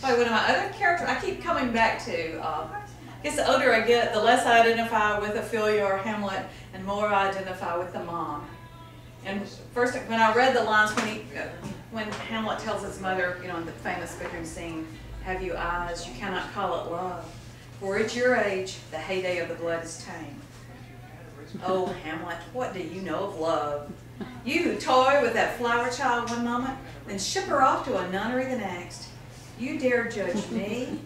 Like one of my other characters, I keep coming back to, I guess the older I get, the less I identify with Ophelia or Hamlet, and more I identify with the mom. And first, when I read the lines when Hamlet tells his mother, you know, in the famous bedroom scene, "Have you eyes? You cannot call it love. For at your age, the heyday of the blood is tame." Oh, Hamlet, what do you know of love? You who toy with that flower child one moment, then ship her off to a nunnery the next. You dare judge me,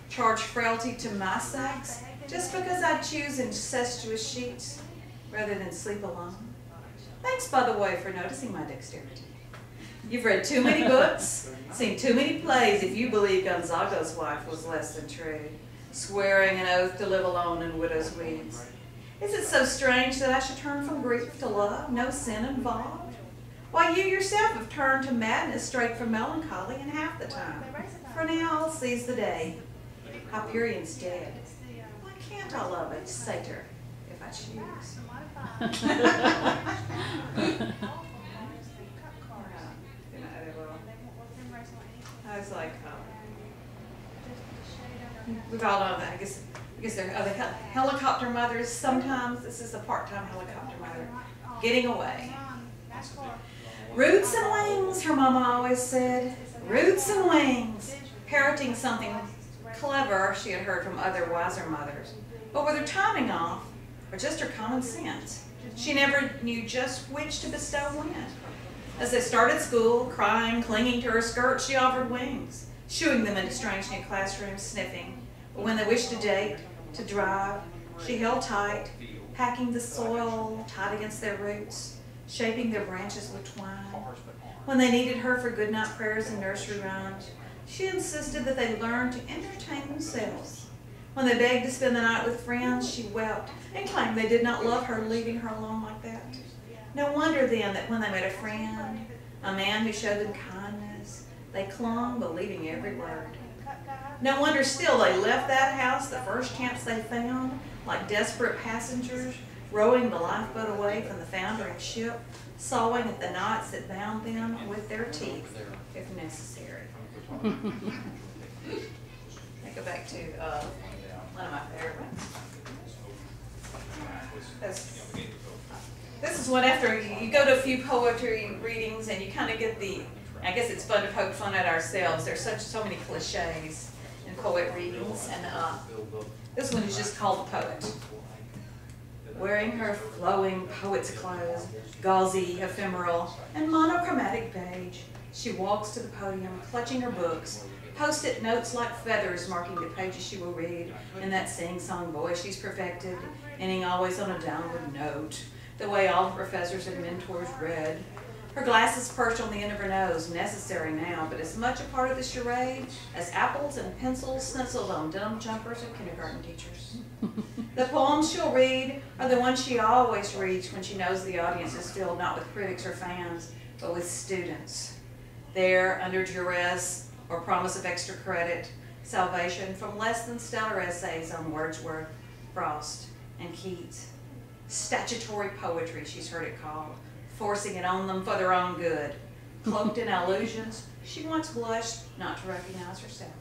charge frailty to my sex, just because I choose incestuous sheets rather than sleep alone? Thanks, by the way, for noticing my dexterity. You've read too many books, seen too many plays if you believe Gonzaga's wife was less than true, swearing an oath to live alone in widow's weeds. Is it so strange that I should turn from grief to love, no sin involved? Why, you yourself have turned to madness straight from melancholy in half the time. For now, I'll seize the day. Hyperion's dead. Why can't I love a satyr if I choose? I was like, we've all known that. I guess there are other helicopter mothers. Sometimes this is a part-time helicopter mother getting away. Roots and wings, her mama always said. Roots and wings. Parroting something clever she had heard from other wiser mothers. But with her timing off, or just her common sense, she never knew just which to bestow when. As they started school, crying, clinging to her skirt, she offered wings, shooing them into strange new classrooms, sniffing. But when they wished to date, to drive, she held tight, packing the soil tight against their roots, shaping their branches with twine. When they needed her for goodnight prayers and nursery rhymes, she insisted that they learn to entertain themselves. When they begged to spend the night with friends, she wept and claimed they did not love her, leaving her alone like that. No wonder then that when they met a friend, a man who showed them kindness, they clung, believing every word. No wonder still they left that house the first chance they found, like desperate passengers, rowing the lifeboat away from the foundering ship, sawing at the knots that bound them with their teeth, if necessary. I go back to one of my favorite ones. This is one after you go to a few poetry readings and you kind of get the, I guess it's fun to poke fun at ourselves. There's so many cliches in poet readings, and this one is just called The Poet. Wearing her flowing poet's clothes, gauzy, ephemeral, and monochromatic beige, she walks to the podium, clutching her books, post-it notes like feathers marking the pages she will read, in that sing-song voice she's perfected, ending always on a downward note, the way all the professors and mentors read. Her glasses perched on the end of her nose, necessary now, but as much a part of the charade as apples and pencils stenciled on denim jumpers of kindergarten teachers. The poems she'll read are the ones she always reads when she knows the audience is filled not with critics or fans, but with students. There, under duress or promise of extra credit, salvation from less than stellar essays on Wordsworth, Frost, and Keats. Statutory poetry, she's heard it called, forcing it on them for their own good. Cloaked in allusions, she once blushed not to recognize herself.